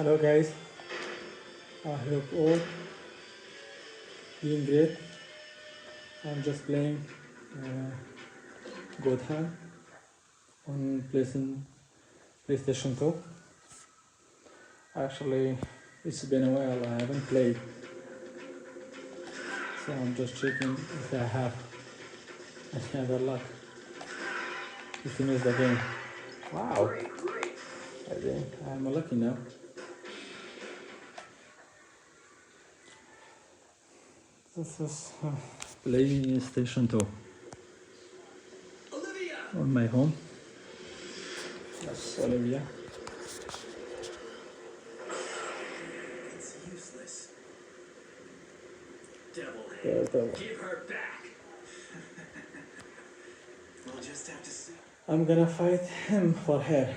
Hello guys, I hope all doing great. I'm just playing God Hand on PlayStation 2. Actually, it's been a while I haven't played, so I'm just checking if I have any other luck to finish the game. Wow, I think I'm lucky now. This is PlayStation 2 on my home. That's Olivia. It's useless. Yeah, Devil, give her back. We'll just have to see. I'm gonna fight him for her.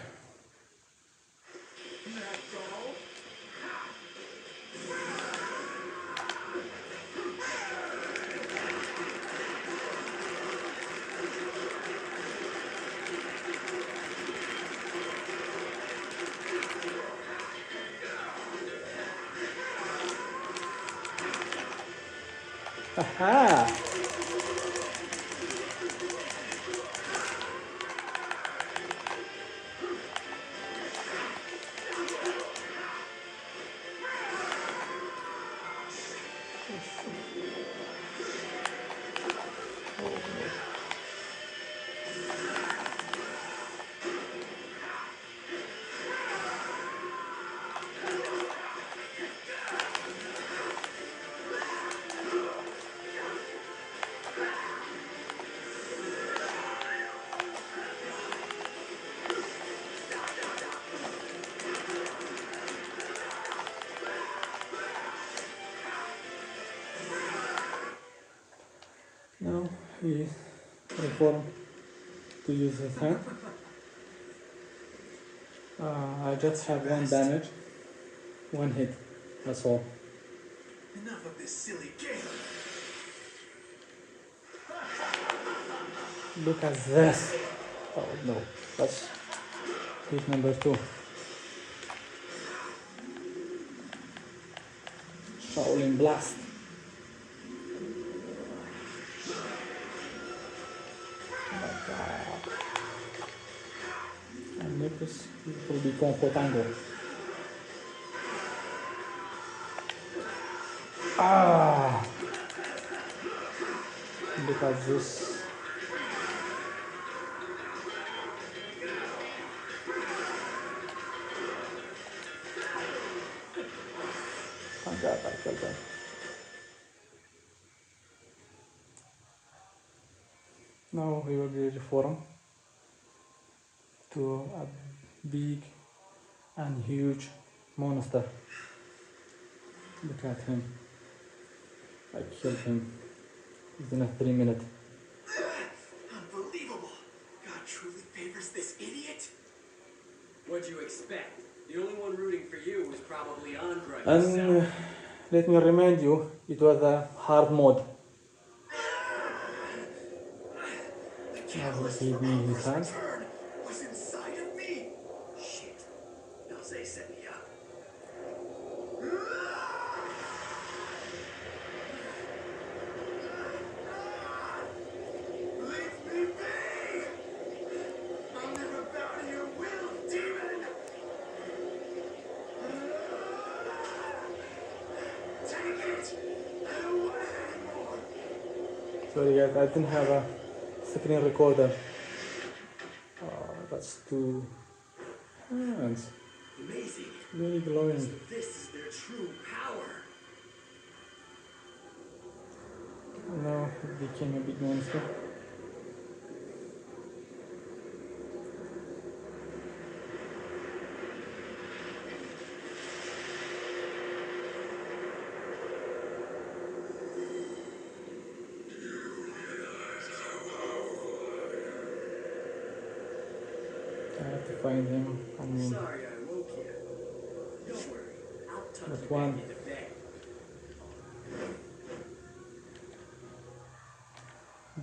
Aha! Now he reformed to use his hand. I just have one damage, one hit, that's all. Enough of this silly game. Look at this. Oh no, that's hit number 2. Shaolin Blast. Oh my god. And next it will be Kung Fu Tango. Ah! Look at this. Thank God I killed him. Now we will be reformed to a big and huge monster. Look at him. I killed him within 3 minutes. Unbelievable. God truly favors this idiot. What'd you expect? The only one rooting for you was probably Andre. And let me remind you, it was a hard mode. Now he gave me his hand. Was inside of me. Shit. Jose set me up. Leave me be. I'll never bow to your will, demon. Take it and away more. Sorry guys, I didn't have a screen recorder. That's two hands. Amazing. Very glowing. So this is their true power. Now it became a big monster. I have to find him. Sorry I woke you. Don't worry. I'll tuck That you one. back into bed.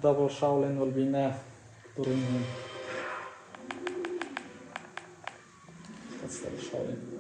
Double Shaolin will be enough to ruin him. That's double Shaolin.